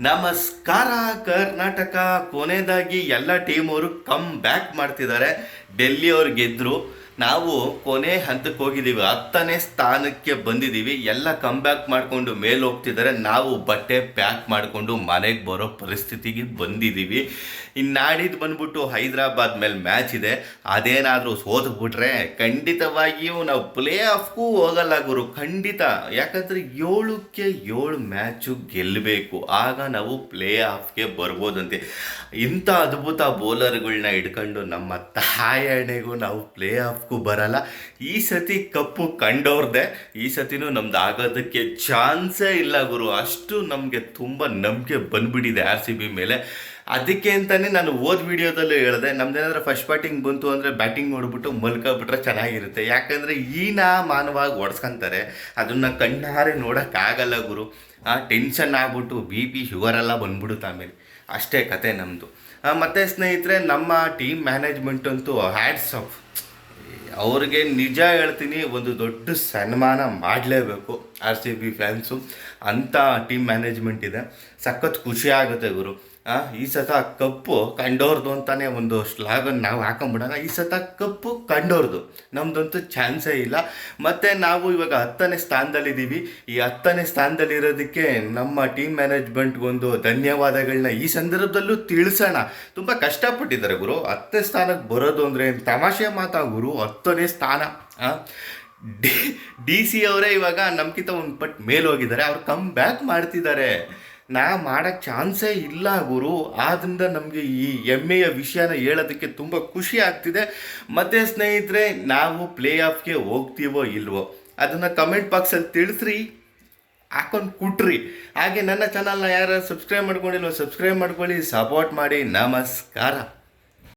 ನಮಸ್ಕಾರ ಕರ್ನಾಟಕ. ಕೊನೆಯದಾಗಿ ಎಲ್ಲ ಟೀಮ್ ಅವರು ಕಮ್ ಬ್ಯಾಕ್ ಮಾಡ್ತಿದ್ದಾರೆ. ಡೆಲ್ಲಿ ಅವ್ರು ಗೆದ್ದರು. ನಾವು ಕೊನೆ ಹಂತಕ್ಕೆ ಹೋಗಿದ್ದೀವಿ, 10ನೇ ಸ್ಥಾನಕ್ಕೆ ಬಂದಿದ್ದೀವಿ. ಎಲ್ಲ ಕಮ್ ಬ್ಯಾಕ್ ಮಾಡಿಕೊಂಡು ಮೇಲೆ ಹೋಗ್ತಿದ್ದಾರೆ. ನಾವು ಬಟ್ಟೆ ಪ್ಯಾಕ್ ಮಾಡಿಕೊಂಡು ಮನೆಗೆ ಬರೋ ಪರಿಸ್ಥಿತಿಗೆ ಬಂದಿದ್ದೀವಿ. ಇನ್ನು ನಾಡಿದ್ದು ಬಂದ್ಬಿಟ್ಟು ಹೈದರಾಬಾದ್ ಮೇಲೆ ಮ್ಯಾಚ್ ಇದೆ. ಅದೇನಾದರೂ ಸೋತ್ಬಿಟ್ರೆ ಖಂಡಿತವಾಗಿಯೂ ನಾವು ಪ್ಲೇ ಆಫ್ಗೂ ಹೋಗಲ್ಲ ಗುರು, ಖಂಡಿತ. ಯಾಕಂದರೆ 7ಕ್ಕೆ 7 ಮ್ಯಾಚು ಗೆಲ್ಲಬೇಕು, ಆಗ ನಾವು ಪ್ಲೇ ಆಫ್ಗೆ ಬರ್ಬೋದಂತೆ. ಇಂಥ ಅದ್ಭುತ ಬೌಲರ್ಗಳನ್ನ ಹಿಡ್ಕೊಂಡು ನಮ್ಮ ತಾಯಣೆಗೂ ನಾವು ಪ್ಲೇ ಆಫ್ಗೂ ಬರಲ್ಲ. ಈ ಸತಿ ಕಪ್ಪು ಕಂಡವ್ರದ್ದೆ. ಈ ಸತಿನೂ ನಮ್ದು ಆಗೋದಕ್ಕೆ ಚಾನ್ಸೇ ಇಲ್ಲ ಗುರು. ಅಷ್ಟು ನಮಗೆ ತುಂಬ ನಂಬಿಕೆ ಬಂದ್ಬಿಟ್ಟಿದೆ RCB ಮೇಲೆ. ಅದಕ್ಕೆ ಅಂತಲೇ ನಾನು ಓದ್ ವಿಡಿಯೋದಲ್ಲೂ ಹೇಳಿದೆ, ನಮ್ದೇನಾದ್ರೂ ಫಸ್ಟ್ ಬ್ಯಾಟಿಂಗ್ ಬಂತು ಅಂದರೆ ಬ್ಯಾಟಿಂಗ್ ನೋಡ್ಬಿಟ್ಟು ಮಲ್ಕೊಬಿಟ್ರೆ ಚೆನ್ನಾಗಿರುತ್ತೆ. ಯಾಕಂದರೆ ಮಾನವಾಗಿ ಹೊಡ್ಸ್ಕೊಂತಾರೆ, ಅದನ್ನು ಕಣ್ಣಾರೆ ನೋಡೋಕ್ಕಾಗಲ್ಲ ಗುರು. ಟೆನ್ಷನ್ ಆಗ್ಬಿಟ್ಟು BP ಶುಗರೆಲ್ಲ ಬಂದ್ಬಿಡುತ್ತೆ ಆಮೇಲೆ. ಅಷ್ಟೇ ಕತೆ ನಮ್ಮದು. ಮತ್ತು ಸ್ನೇಹಿತರೆ, ನಮ್ಮ ಟೀಮ್ ಮ್ಯಾನೇಜ್ಮೆಂಟ್ ಅಂತೂ ಹ್ಯಾಟ್ಸ್ ಆಫ್. ಅವ್ರಿಗೆ ನಿಜ ಹೇಳ್ತೀನಿ, ಒಂದು ದೊಡ್ಡ ಸನ್ಮಾನ ಮಾಡಲೇಬೇಕು RCB ಫ್ಯಾನ್ಸು. ಅಂಥ ಟೀಮ್ ಮ್ಯಾನೇಜ್ಮೆಂಟ್ ಇದೆ. ಸಖತ್ ಖುಷಿ ಆಗುತ್ತೆ ಗುರು. ಈ ಸತ ಕಪ್ಪು ಕಂಡೋರ್ದು ಅಂತಾನೆ ಒಂದು ಸ್ಲಾಗನ್ ನಾವು ಹಾಕೊಂಬಿಡೋಣ. ಈ ಸತ ಕಪ್ಪು ಕಂಡೋರ್ದು, ನಮ್ಮದಂತೂ ಚಾನ್ಸೇ ಇಲ್ಲ. ಮತ್ತು ನಾವು ಇವಾಗ 10ನೇ ಸ್ಥಾನದಲ್ಲಿದ್ದೀವಿ. ಈ 10ನೇ ಸ್ಥಾನದಲ್ಲಿರೋದಕ್ಕೆ ನಮ್ಮ ಟೀಮ್ ಮ್ಯಾನೇಜ್ಮೆಂಟ್ಗೊಂದು ಧನ್ಯವಾದಗಳನ್ನ ಈ ಸಂದರ್ಭದಲ್ಲೂ ತಿಳಿಸೋಣ. ತುಂಬ ಕಷ್ಟಪಟ್ಟಿದ್ದಾರೆ ಗುರು. 10ನೇ ಸ್ಥಾನಕ್ಕೆ ಬರೋದು ಅಂದರೆ ತಮಾಷೆ ಮಾತಾ ಗುರು. 10ನೇ ಸ್ಥಾನ. DC ಅವರೇ ಇವಾಗ ನಮ್ಗಿಂತ ಒಂದು ಪಟ್ಟು ಮೇಲೆ ಹೋಗಿದ್ದಾರೆ. ಅವ್ರು ಕಮ್ ಬ್ಯಾಕ್ ಮಾಡ್ತಿದ್ದಾರೆ. ಮಾಡೋಕ್ಕೆ ಚಾನ್ಸೇ ಇಲ್ಲ ಗುರು. ಆದ್ದರಿಂದ ನಮಗೆ ಈ ಹೆಮ್ಮೆಯ ವಿಷಯನ ಹೇಳೋದಕ್ಕೆ ತುಂಬ ಖುಷಿ ಆಗ್ತಿದೆ. ಮತ್ತು ಸ್ನೇಹಿತರೆ, ನಾವು ಪ್ಲೇ ಆಫ್ಗೆ ಹೋಗ್ತೀವೋ ಇಲ್ವೋ ಅದನ್ನು ಕಮೆಂಟ್ ಬಾಕ್ಸಲ್ಲಿ ತಿಳಿಸ್ರಿ, ಹಾಕೊಂಡು ಕೊಟ್ರಿ. ಹಾಗೆ ನನ್ನ ಚಾನಲ್ನ ಯಾರು ಸಬ್ಸ್ಕ್ರೈಬ್ ಮಾಡ್ಕೊಂಡಿಲ್ವೋ ಸಬ್ಸ್ಕ್ರೈಬ್ ಮಾಡ್ಕೊಳ್ಳಿ, ಸಪೋರ್ಟ್ ಮಾಡಿ. ನಮಸ್ಕಾರ.